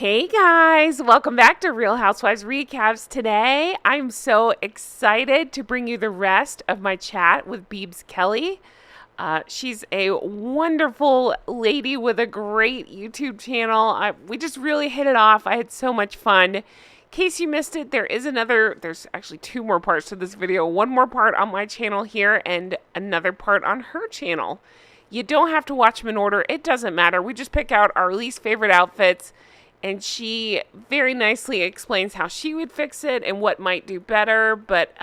Hey guys, welcome back to Real Housewives Recaps. Today, I'm so excited to bring you the rest of my chat with Beebs Kelley. She's a wonderful lady with a great YouTube channel. We just really hit it off. I had so much fun. In case you missed it, there's actually two more parts to this video. One more part on my channel here and another part on her channel. You don't have to watch them in order. It doesn't matter. We just pick out our least favorite outfits, and she very nicely explains how she would fix it and what might do better. But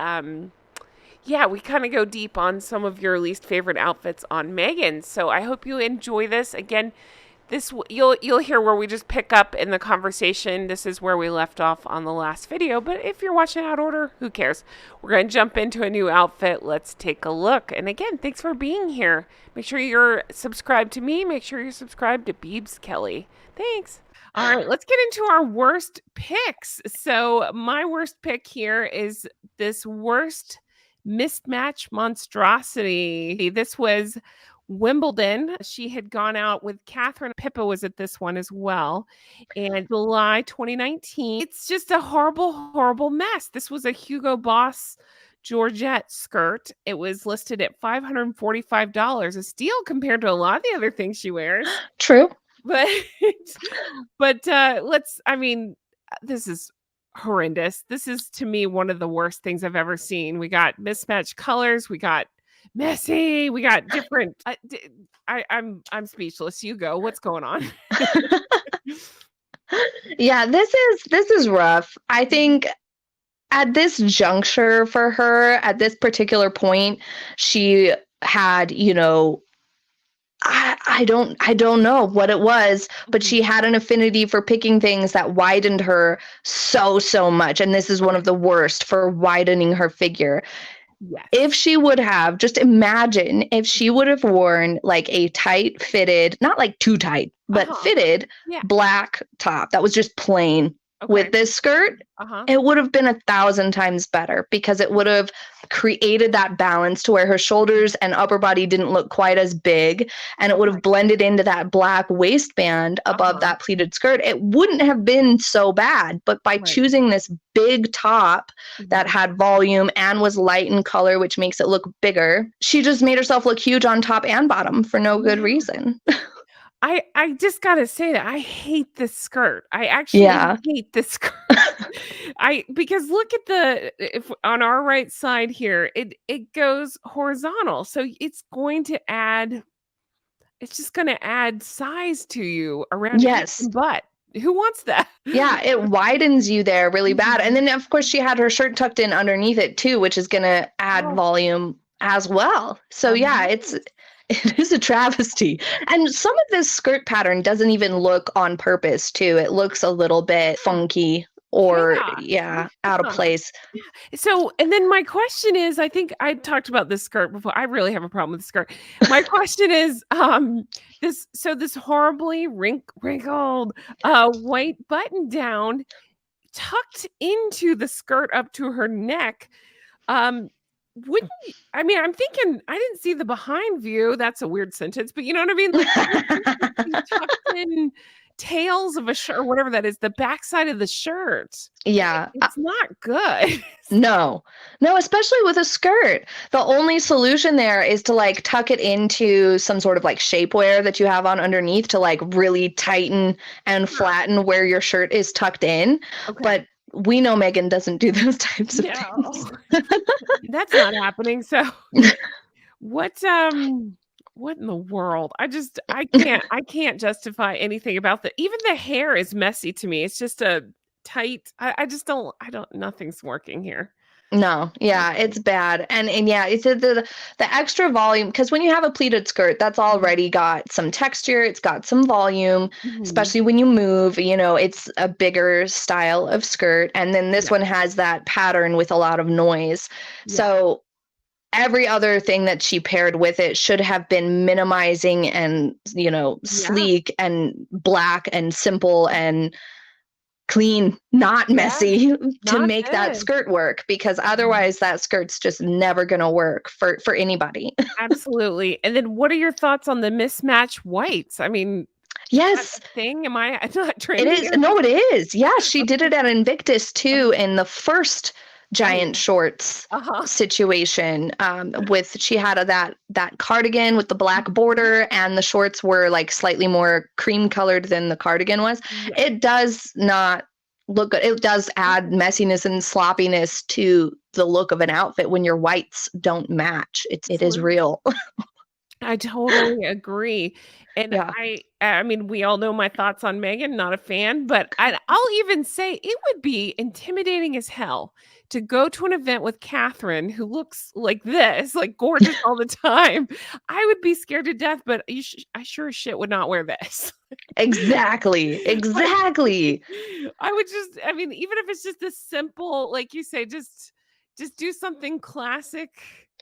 yeah, we kind of go deep on some of your least favorite outfits on Meghan. So I hope you enjoy this. Again, you'll hear where we just pick up in the conversation. This is where we left off on the last video. But if you're watching out order, who cares? We're going to jump into a new outfit. Let's take a look. And again, thanks for being here. Make sure you're subscribed to me. Make sure you're subscribed to Beebs Kelley. Thanks. All right, let's get into our worst picks. So my worst pick here is this worst mismatch monstrosity. This was Wimbledon. She had gone out with Catherine. Pippa was at this one as well. And July 2019. It's just a horrible, horrible mess. This was a Hugo Boss Georgette skirt. It was listed at $545, a steal compared to a lot of the other things she wears. True. But this is horrendous. This is, to me, one of the worst things I've ever seen. We got mismatched colors. We got messy. We got different. I'm speechless. You go. What's going on? Yeah, this is rough. I think at this juncture for her, at this particular point, she had, I don't know what it was, but she had an affinity for picking things that widened her so much. And this is one of the worst for widening her figure. Yes. If she would have, just imagine if she would have worn like a tight fitted, not like too tight, but fitted black top that was just plain. Okay. With this skirt, it would have been 1,000 times better because it would have created that balance to where her shoulders and upper body didn't look quite as big, and it would have blended into that black waistband above that pleated skirt. It wouldn't have been so bad, but by choosing this big top that had volume and was light in color, which makes it look bigger, she just made herself look huge on top and bottom for no good reason. I just gotta say that I hate this skirt. I actually hate this skirt. Because look at if on our right side here, it goes horizontal, so it's just gonna add size to you around your butt. Who wants that? Yeah, it widens you there really bad. And then of course she had her shirt tucked in underneath it too, which is gonna add volume as well. So yeah, it is a travesty. And some of this skirt pattern doesn't even look on purpose, too. It looks a little bit funky or, out of place. So, and then my question is, I think I talked about this skirt before. I really have a problem with the skirt. My question is, this horribly wrinkled white button down tucked into the skirt up to her neck. I'm thinking I didn't see the behind view. That's a weird sentence, but you know what I mean? Like tucked in tails of a shirt or whatever that is, the backside of the shirt. Yeah. It's not good. No, especially with a skirt. The only solution there is to like tuck it into some sort of like shapewear that you have on underneath to like really tighten and flatten where your shirt is tucked in. Okay. But we know Meghan doesn't do those types of things. That's not happening. So what in the world? I can't justify anything about even the hair is messy to me. It's just a tight, nothing's working here. No, yeah, it's bad. And yeah, it's the extra volume, because when you have a pleated skirt, that's already got some texture, it's got some volume, especially when you move, it's a bigger style of skirt. And then this one has that pattern with a lot of noise. Yeah. So every other thing that she paired with it should have been minimizing and, sleek and black and simple and clean, not messy, to make that skirt work, because otherwise that skirt's just never going to work for anybody. Absolutely. And then what are your thoughts on the mismatch whites? I mean, Yes. Thing? Am I not It is. No, it is. Yeah, she did it at Invictus too in the first giant shorts situation. She had that cardigan with the black border, and the shorts were like slightly more cream colored than the cardigan was. Yeah. It does not look good. It does add messiness and sloppiness to the look of an outfit when your whites don't match. It is real. I totally agree. And I mean, we all know my thoughts on Meghan, not a fan, but I'll even say it would be intimidating as hell to go to an event with Catherine, who looks like this, like gorgeous all the time. I would be scared to death, but I sure as shit would not wear this. Exactly. I would I mean, even if it's just a simple, like you say, just do something classic.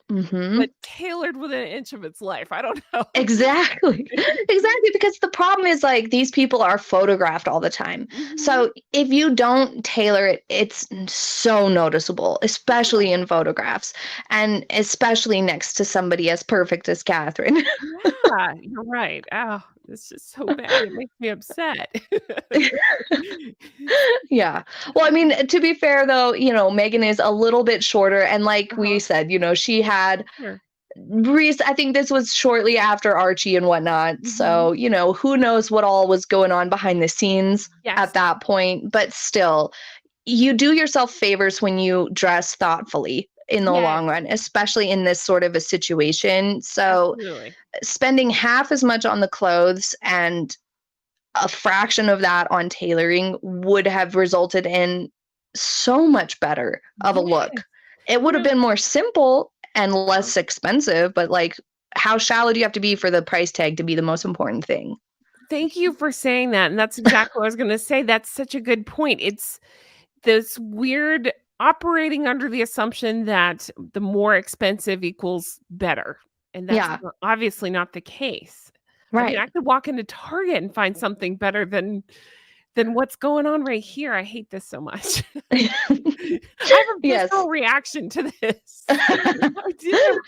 But tailored within an inch of its life. I don't know. Exactly. Because the problem is like these people are photographed all the time. So if you don't tailor it, it's so noticeable, especially in photographs, and especially next to somebody as perfect as Catherine. Yeah, you're right. Oh, it's just so bad. It makes me upset. Yeah. Well, I mean, to be fair though, Meghan is a little bit shorter, and like we said, she had I think this was shortly after Archie and whatnot. So, who knows what all was going on behind the scenes at that point. But still, you do yourself favors when you dress thoughtfully in the long run, especially in this sort of a situation. So spending half as much on the clothes and a fraction of that on tailoring would have resulted in so much better of a look. It would have been more simple and less expensive, but like, how shallow do you have to be for the price tag to be the most important thing? Thank you for saying that. And that's exactly what I was going to say. That's such a good point. It's this weird operating under the assumption that the more expensive equals better. And that's obviously not the case. Right. I mean, I could walk into Target and find something better than what's going on right here. I hate this so much. I have a visceral reaction to this.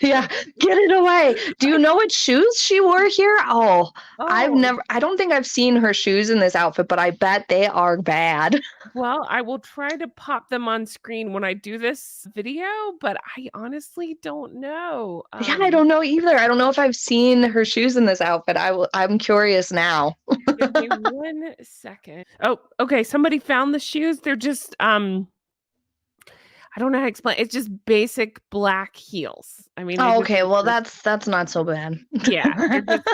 Yeah, get it away. Do you know what shoes she wore here? I don't think I've seen her shoes in this outfit, but I bet they are bad. Well, I will try to pop them on screen when I do this video, but I honestly don't know. Yeah, I don't know either. I don't know if I've seen her shoes in this outfit. I'm curious now. Give me 1 second. Oh, okay. Somebody found the shoes. They're just I don't know how to explain. It's just basic black heels. I mean, okay. Well, that's not so bad. Yeah, just,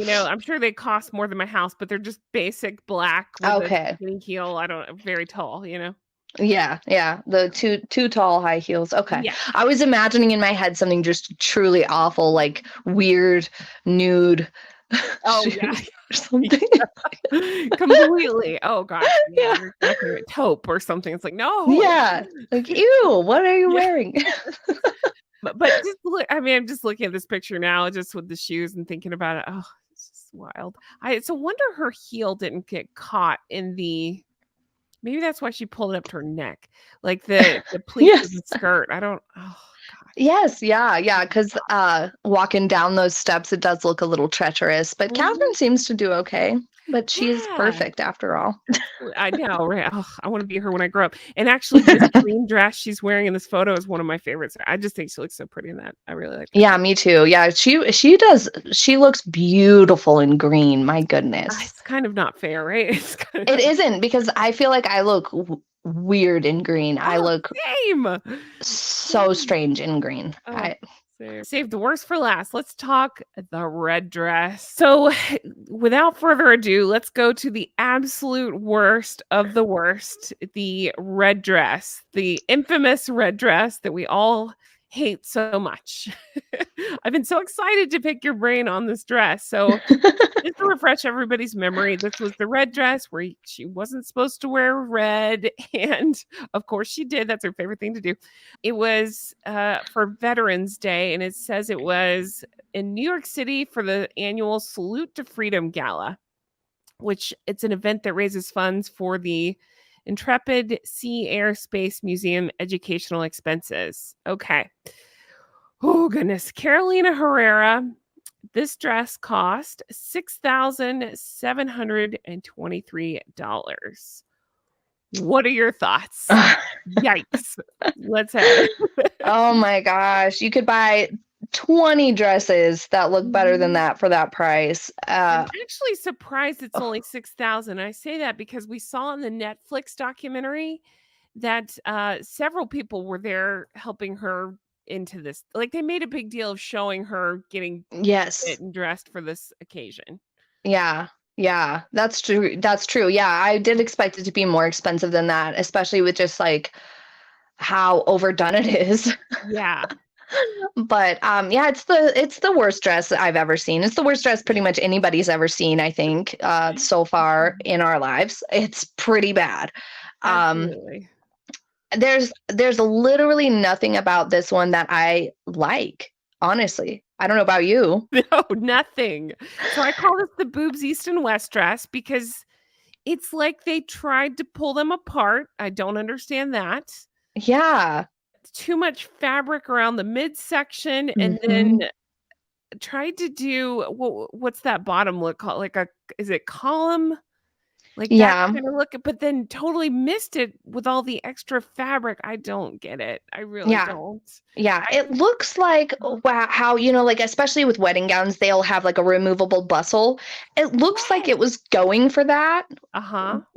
I'm sure they cost more than my house, but they're just basic black with a skinny heel. Very tall. Yeah, the too tall high heels. Okay. Yeah. I was imagining in my head something just truly awful, like weird nude. Oh yeah, or something. Completely. Oh gosh, yeah. Exactly. Taupe or something. It's like no. Yeah, like ew. What are you wearing? But just look. I mean, I'm just looking at this picture now, just with the shoes and thinking about it. Oh, it's just wild. It's a wonder her heel didn't get caught in the. Maybe that's why she pulled it up to her neck, like the pleats of the skirt. I don't. Oh God. Yes, yeah. Because walking down those steps, it does look a little treacherous. But Catherine seems to do okay. But she's perfect after all. I know, right? Oh, I want to be her when I grow up. And actually, this green dress she's wearing in this photo is one of my favorites. I just think she looks so pretty in that. I really like that. Yeah, me too. Yeah, she does. She looks beautiful in green. My goodness. It's kind of not fair, right? It isn't, because I feel like I look weird in green. I look so strange in green. Save the worst for last. Let's talk the red dress. So without further ado, let's go to the absolute worst of the worst, the red dress, the infamous red dress that we all hate so much. I've been so excited to pick your brain on this dress. So just to refresh everybody's memory, this was the red dress where she wasn't supposed to wear red. And of course she did. That's her favorite thing to do. It was for Veterans Day. And it says it was in New York City for the annual Salute to Freedom Gala, which it's an event that raises funds for the Intrepid Sea Air Space Museum educational expenses. Okay. Oh, goodness. Carolina Herrera This dress cost $6,723. What are your thoughts? Yikes. Let's have it. Oh my gosh. You could buy 20 dresses that look better than that for that price. I'm actually surprised it's only 6,000. I say that because we saw in the Netflix documentary that several people were there helping her into this. Like they made a big deal of showing her getting fit and dressed for this occasion. Yeah. Yeah, that's true. That's true. Yeah, I did expect it to be more expensive than that, especially with just like how overdone it is. Yeah. But yeah, it's the worst dress I've ever seen. It's the worst dress pretty much anybody's ever seen, I think, so far in our lives. It's pretty bad. Absolutely. There's literally nothing about this one that I like, honestly. I don't know about you. No, nothing. So I call this the boobs east and west dress because it's like they tried to pull them apart. I don't understand that. Yeah. Too much fabric around the midsection and then tried to do what's that bottom look called? Like is it column? Like that kind of look, but then totally missed it with all the extra fabric. I don't get it. I really don't. Yeah, it looks like how, like especially with wedding gowns, they'll have like a removable bustle. It looks like it was going for that.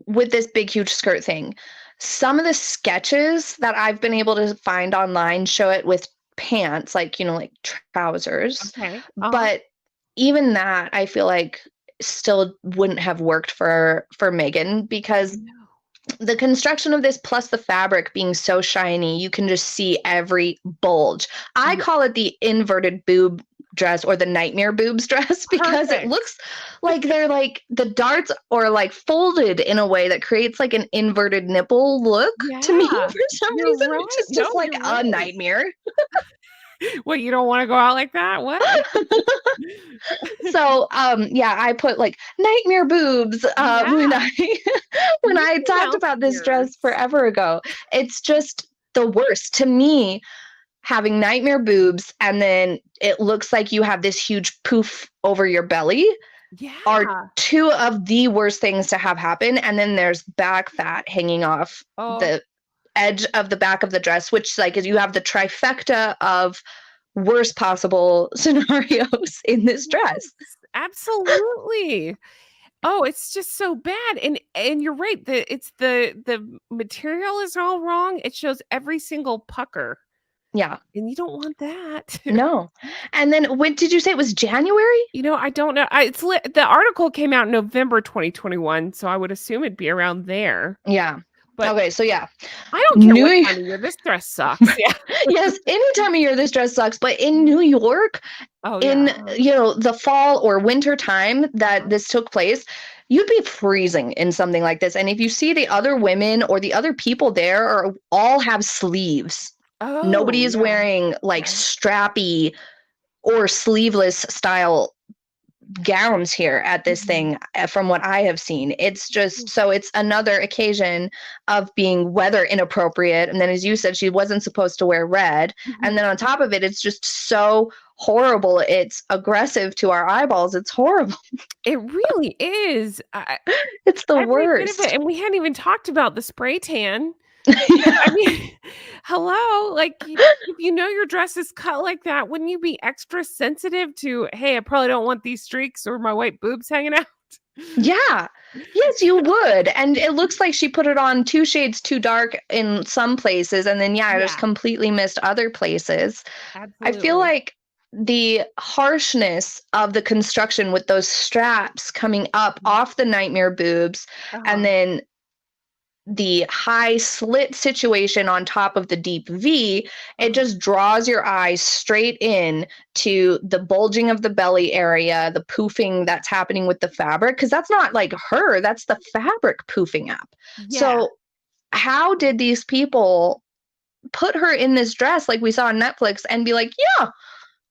With this big huge skirt thing. Some of the sketches that I've been able to find online show it with pants, like, like trousers. Okay. But even that, I feel like still wouldn't have worked for Meghan because the construction of this plus the fabric being so shiny, you can just see every bulge. I call it the inverted boob dress or the nightmare boobs dress because it looks like they're like the darts are like folded in a way that creates like an inverted nipple look to me for some reason, which is just like a nightmare. What, you don't want to go out like that? What? So, yeah, I put like nightmare boobs when I talked about this dress forever ago. It's just the worst to me, having nightmare boobs and then it looks like you have this huge poof over your belly. Are two of the worst things to have happen. And then there's back fat hanging off the edge of the back of the dress, which like is you have the trifecta of worst possible scenarios in this dress. Absolutely. Oh, it's just so bad. And you're right. The material is all wrong. It shows every single pucker. Yeah. And you don't want that. No. And then when did you say it was January? I don't know. The article came out in November 2021, so I would assume it'd be around there. Yeah. But okay, so yeah. I don't care what time of year this dress sucks. Yeah. Yes, any time of year this dress sucks, but in New York, in the fall or winter time that this took place, you'd be freezing in something like this. And if you see the other women or the other people there all have sleeves. Nobody is wearing like strappy or sleeveless style gowns here at this thing from what I have seen. It's just so it's another occasion of being weather inappropriate. And then as you said, she wasn't supposed to wear red. And then on top of it, it's just so horrible. It's aggressive to our eyeballs. It's horrible. It really is. It's the worst. And we hadn't even talked about the spray tan. I mean, hello, like if your dress is cut like that, wouldn't you be extra sensitive to, hey, I probably don't want these streaks or my white boobs hanging out? Yeah. Yes, you would. And it looks like she put it on 2 shades too dark in some places and then just completely missed other places. Absolutely. I feel like the harshness of the construction with those straps coming up off the nightmare boobs and then the high slit situation on top of the deep V, it just draws your eyes straight in to the bulging of the belly area, the poofing that's happening with the fabric, because that's not like her, that's the fabric poofing up. Yeah. So how did these people put her in this dress like we saw on Netflix and be like, yeah,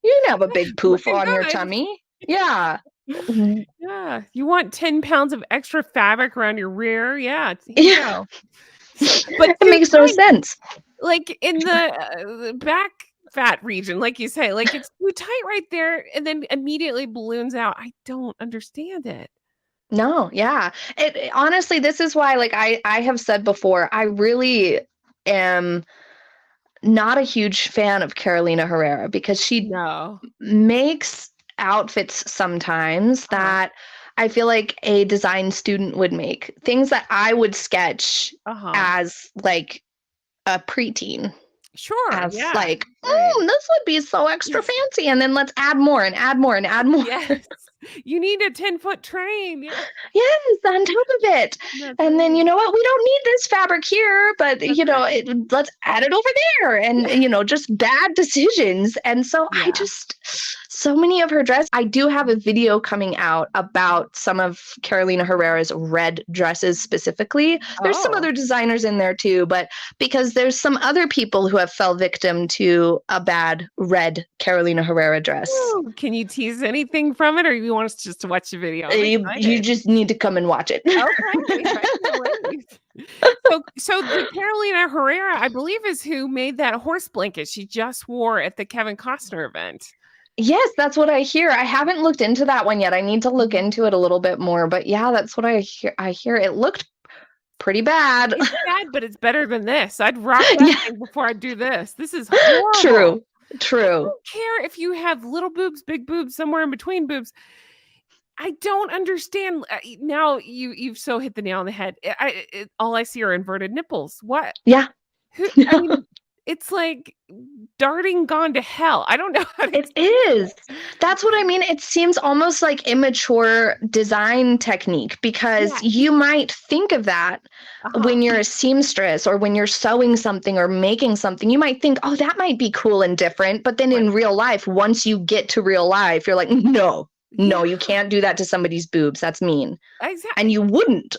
you can have a big poof on your tummy. Yeah. Yeah, you want 10 pounds of extra fabric around your rear? Yeah, here you go. But it makes no sense. Like in the back fat region, like you say, like it's too tight right there and then immediately balloons out. I don't understand it. No, yeah. Honestly, this is why, like I have said before, I really am not a huge fan of Carolina Herrera because she makes outfits sometimes that I feel like a design student would make. Things that I would sketch as like a preteen. Sure. As like, this would be so extra fancy. And then let's add more and add more and add more. Yes. You need a 10-foot train. Yeah. Yes, on top of it. And then, you know what? We don't need this fabric here, but, let's add it over there. And, just bad decisions. And so so many of her dresses, I do have a video coming out about some of Carolina Herrera's red dresses specifically. There's some other designers in there too, but because there's some other people who have fell victim to a bad red Carolina Herrera dress. Ooh, can you tease anything from it, or you want us just to watch the video? You just need to come and watch it. Okay. So the Carolina Herrera, I believe, is who made that horse blanket she just wore at the Kevin Costner event. Yes, that's what I hear. I haven't looked into that one yet. I need to look into it a little bit more. But yeah, that's what I hear. It looked pretty bad. It's bad, but it's better than this. I'd rock that thing before I do this. This is horrible. True. I don't care if you have little boobs, big boobs, somewhere in between boobs. I don't understand. Now you've so hit the nail on the head. All I see are inverted nipples. What? Yeah. I mean, it's like darting gone to hell. I don't know how to It is. That's what I mean. It seems almost like immature design technique because you might think of that when you're a seamstress or when you're sewing something or making something. You might think, oh, that might be cool and different. But then in real life, once you get to real life, you're like, no, you can't do that to somebody's boobs. That's mean. Exactly. And you wouldn't.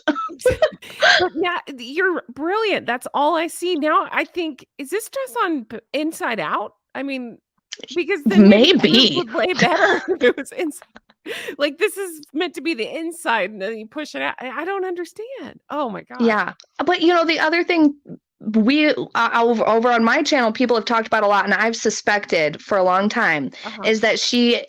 But now you're brilliant. That's all I see. Now I think, is this dress on inside out? I mean, because then maybe would lay better if it was inside. Like this is meant to be the inside and then you push it out. I don't understand. Oh my God. Yeah. But the other thing we over on my channel, people have talked about a lot and I've suspected for a long time is that she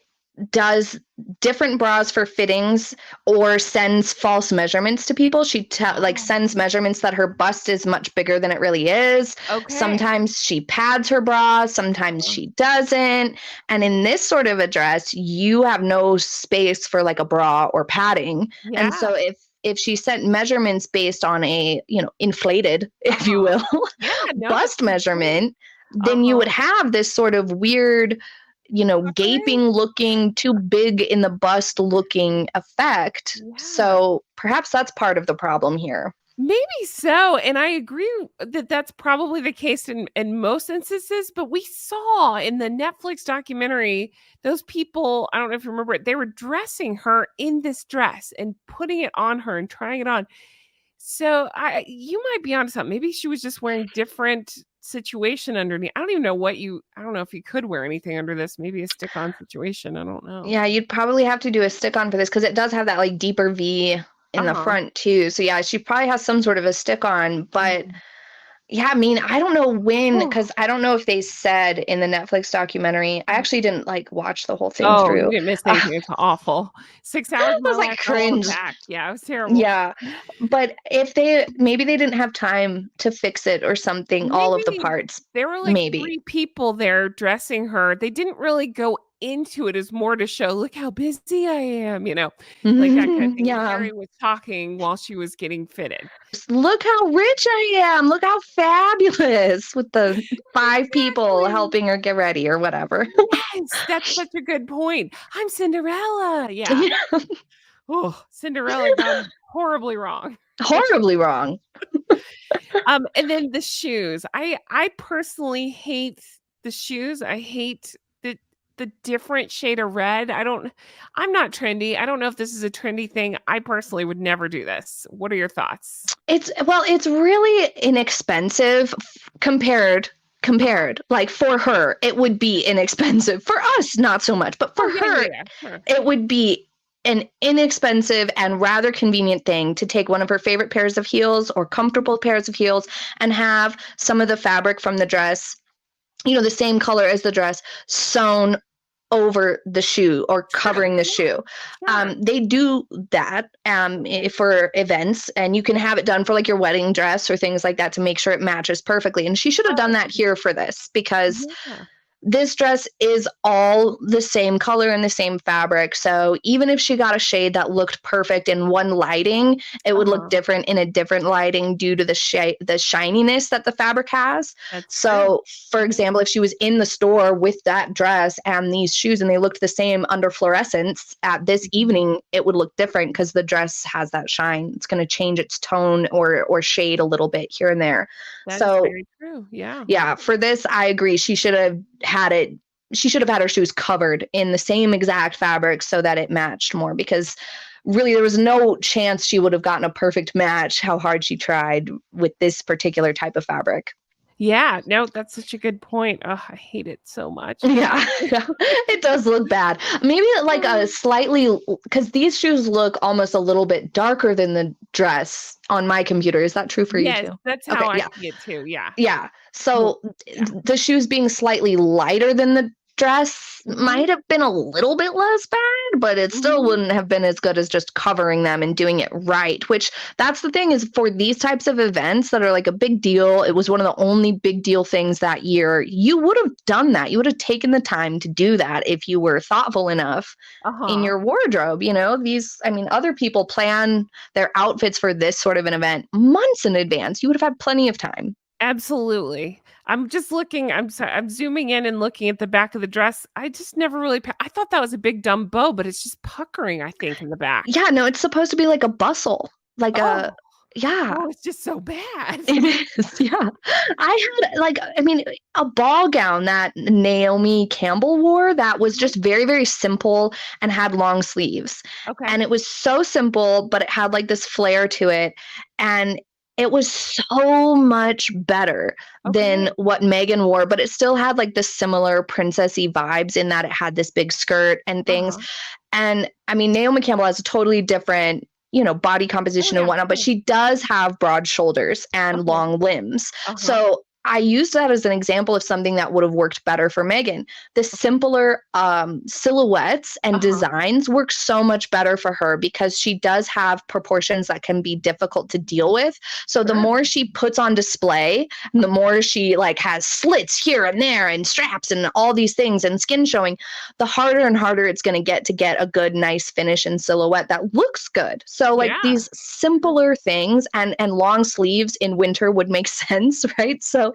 does different bras for fittings or sends false measurements to people. She sends measurements that her bust is much bigger than it really is. Okay. Sometimes she pads her bra, sometimes she doesn't. And in this sort of a dress, you have no space for like a bra or padding. Yeah. And so if she sent measurements based on a, inflated, if you will, bust measurement, then you would have this sort of weird gaping looking, too big in the bust looking effect. Yeah. So perhaps that's part of the problem here. Maybe so. And I agree that that's probably the case in most instances. But we saw in the Netflix documentary, those people, I don't know if you remember it, they were dressing her in this dress and putting it on her and trying it on. So you might be onto something. Maybe she was just wearing different situation underneath. I don't know if you could wear anything under this. Maybe a stick-on situation. I don't know. Yeah, you'd probably have to do a stick-on for this because it does have that like deeper V in the front too. So yeah, she probably has some sort of a stick-on, but yeah, I mean, I don't know when, because I don't know if they said in the Netflix documentary. I actually didn't watch the whole thing through. You didn't miss anything. It's awful. 6 hours. It was like cringe. Yeah, it was terrible. Yeah, but if maybe they didn't have time to fix it or something, maybe all of the parts. There were like 3 people there dressing her. They didn't really go into it as more to show, look how busy I am, like that kind of thing. Carrie was talking while she was getting fitted. Look how rich I am. Look how fabulous with the 5 people helping her get ready or whatever. Yes, that's such a good point. I'm Cinderella. Yeah. Oh, Cinderella gone horribly wrong. Horribly wrong. And then the shoes. I personally hate the shoes. I hate the different shade of red. I'm not trendy. I don't know if this is a trendy thing. I personally would never do this. What are your thoughts? It's really inexpensive compared. Like for her, it would be inexpensive. For us, not so much. But for her, sure. It would be an inexpensive and rather convenient thing to take one of her favorite pairs of heels or comfortable pairs of heels and have some of the fabric from the dress the same color as the dress sewn over the shoe or covering the shoe. They do that for events, and you can have it done for like your wedding dress or things like that to make sure it matches perfectly. And she should have done that here for this, because this dress is all the same color and the same fabric. So even if she got a shade that looked perfect in one lighting, it would look different in a different lighting due to the shininess that the fabric has. For example, if she was in the store with that dress and these shoes and they looked the same under fluorescence at this evening, it would look different because the dress has that shine. It's going to change its tone or shade a little bit here and there. That is very true. Yeah. Yeah. For this, I agree. She should have had her shoes covered in the same exact fabric so that it matched more, because really there was no chance she would have gotten a perfect match how hard she tried with this particular type of fabric. Yeah, no, that's such a good point. Oh, I hate it so much. Yeah, it does look bad. Maybe like a slightly, because these shoes look almost a little bit darker than the dress on my computer. Is that true for you too? Yes, that's how I see it too. Yeah. Yeah. So the shoes being slightly lighter than the dress might have been a little bit less bad, but it still wouldn't have been as good as just covering them and doing it right, which that's the thing, is for these types of events that are like a big deal. It was one of the only big deal things that year. You would have done that. You would have taken the time to do that if you were thoughtful enough in your wardrobe. Other people plan their outfits for this sort of an event months in advance. You would have had plenty of time. Absolutely. I'm just looking, I'm zooming in and looking at the back of the dress. I just never really, I thought that was a big dumb bow, but it's just puckering, I think, in the back. Yeah, no, it's supposed to be like a bustle, like Oh, it's just so bad. It is, yeah. I had a ball gown that Naomi Campbell wore that was just very, very simple and had long sleeves. Okay. And it was so simple, but it had like this flair to it. And it was so much better than what Meghan wore, but it still had like the similar princessy vibes in that it had this big skirt and things. And I mean, Naomi Campbell has a totally different, body composition and whatnot, but she does have broad shoulders and long limbs. So I used that as an example of something that would have worked better for Meghan. The simpler silhouettes and designs work so much better for her because she does have proportions that can be difficult to deal with. So the more she puts on display, and the more she like has slits here and there and straps and all these things and skin showing, the harder and harder it's going to get a good, nice finish and silhouette that looks good. So like these simpler things and long sleeves in winter would make sense, right? So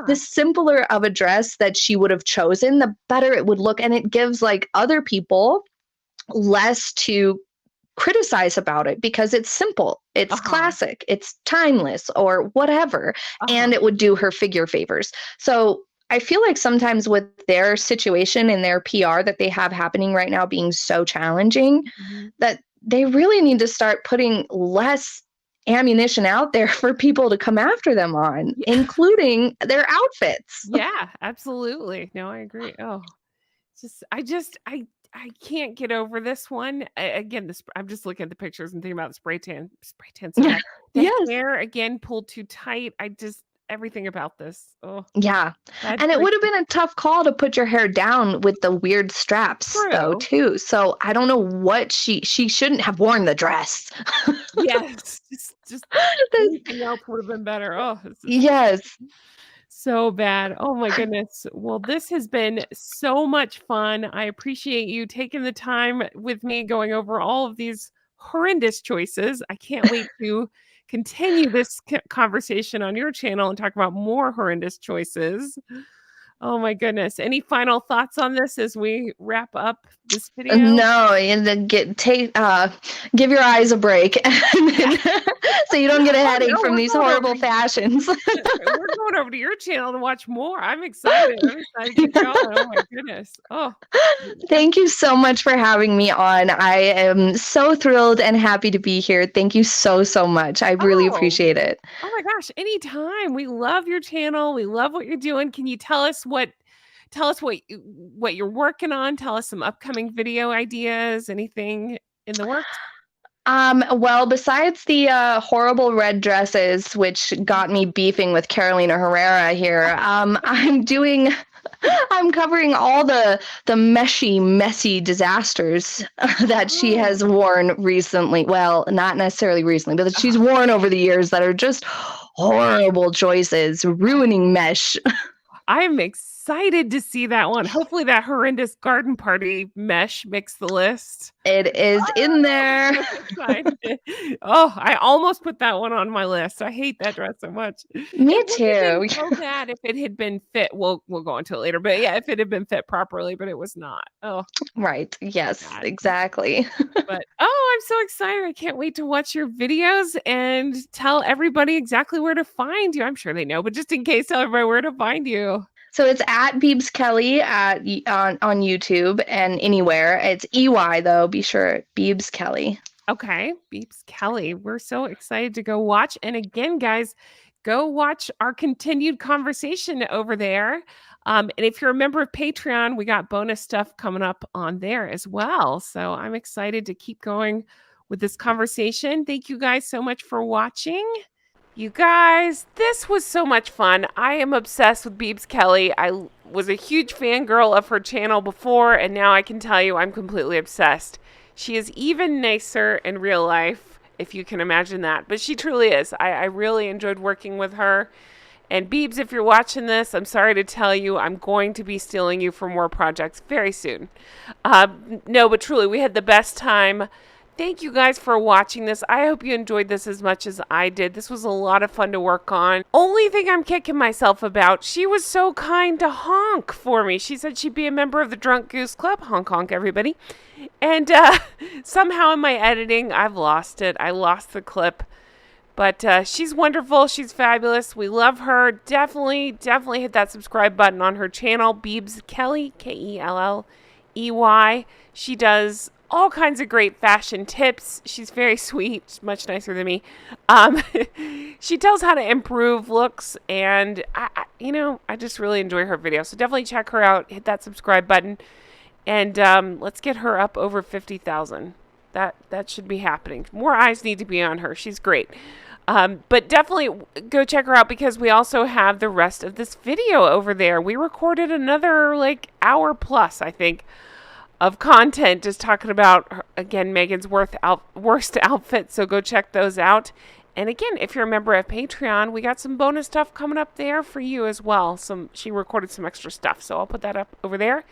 the simpler of a dress that she would have chosen, the better it would look. And it gives like other people less to criticize about it because it's simple, it's classic, it's timeless or whatever. And it would do her figure favors. So I feel like sometimes with their situation and their PR that they have happening right now being so challenging, that they really need to start putting less ammunition out there for people to come after them on, including their outfits. Yeah, absolutely. No, I agree. Oh, I can't get over this one. Again, I'm just looking at the pictures and thinking about the spray tan. So the hair again pulled too tight. Everything about this. Oh, yeah. And it would have been a tough call to put your hair down with the weird straps though, too. So I don't know what she shouldn't have worn the dress. Yes. Just anything else would have been better. Oh, yes. So bad. Oh my goodness. Well, this has been so much fun. I appreciate you taking the time with me going over all of these horrendous choices. I can't wait to continue this conversation on your channel and talk about more horrendous choices. Oh my goodness. Any final thoughts on this as we wrap up this video? No, and then give your eyes a break so you don't get a headache from these horrible fashions. We're going over to your channel to watch more. I'm excited. To keep going. Oh my goodness. Oh. Thank you so much for having me on. I am so thrilled and happy to be here. Thank you so, so much. I really appreciate it. Oh my gosh, anytime. We love your channel. We love what you're doing. Can you tell us what you're working on? Tell us some upcoming video ideas, anything in the works? Well, besides the horrible red dresses, which got me beefing with Carolina Herrera here, I'm doing I'm covering all the messy disasters that she has worn recently. Well, not necessarily recently, but that she's worn over the years that are just horrible choices, ruining mesh. I'm excited to see that one. Hopefully that horrendous garden party mesh makes the list. It is in there. I almost put that one on my list. I hate that dress so much. Me too. So bad if it had been fit. We'll go into it later, but yeah, if it had been fit properly, but it was not. Oh, right. Yes, God. Exactly. But I'm so excited. I can't wait to watch your videos and tell everybody exactly where to find you. I'm sure they know, but just in case, tell everybody where to find you. So it's at Beebs Kelley on YouTube and anywhere. It's EY though. Be sure Beebs Kelley. Okay, Beebs Kelley. We're so excited to go watch. And again, guys, go watch our continued conversation over there. And if you're a member of Patreon, we got bonus stuff coming up on there as well. So I'm excited to keep going with this conversation. Thank you guys so much for watching. You guys, this was so much fun. I am obsessed with Beebs Kelley. I was a huge fangirl of her channel before, and now I can tell you I'm completely obsessed. She is even nicer in real life, if you can imagine that. But she truly is. I really enjoyed working with her. And Beebs, if you're watching this, I'm sorry to tell you, I'm going to be stealing you for more projects very soon. No, but truly, we had the best time. Thank you guys for watching this. I hope you enjoyed this as much as I did. This was a lot of fun to work on. Only thing I'm kicking myself about, she was so kind to Honk for me. She said she'd be a member of the Drunk Goose Club. Honk Honk, everybody. And somehow in my editing, I've lost it. I lost the clip. But she's wonderful. She's fabulous. We love her. Definitely hit that subscribe button on her channel, Beebs Kelley, Kelley. She does all kinds of great fashion tips. She's very sweet. She's much nicer than me. She tells how to improve looks, and I just really enjoy her videos. So definitely check her out. Hit that subscribe button, and let's get her up over 50,000. That should be happening. More eyes need to be on her. She's great. But definitely go check her out because we also have the rest of this video over there. We recorded another hour plus, I think, of content just talking about, again, Meghan's worst outfit. So go check those out. And again, if you're a member of Patreon, we got some bonus stuff coming up there for you as well. She recorded some extra stuff. So I'll put that up over there.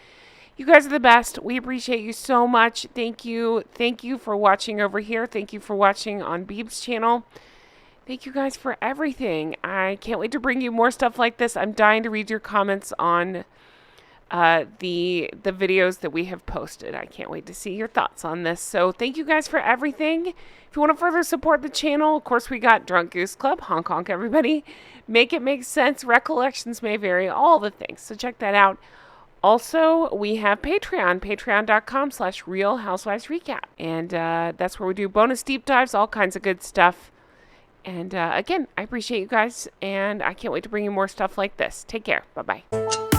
You guys are the best. We appreciate you so much. Thank you. Thank you for watching over here. Thank you for watching on Beebs' channel. Thank you guys for everything. I can't wait to bring you more stuff like this. I'm dying to read your comments on the videos that we have posted. I can't wait to see your thoughts on this. So thank you guys for everything. If you want to further support the channel, of course, we got Drunk Goose Club, Honk Honk, everybody. Make it make sense. Recollections may vary, all the things. So check that out. Also, we have Patreon, patreon.com/Real Housewives Recap. And that's where we do bonus deep dives, all kinds of good stuff. And again, I appreciate you guys, and I can't wait to bring you more stuff like this. Take care. Bye-bye.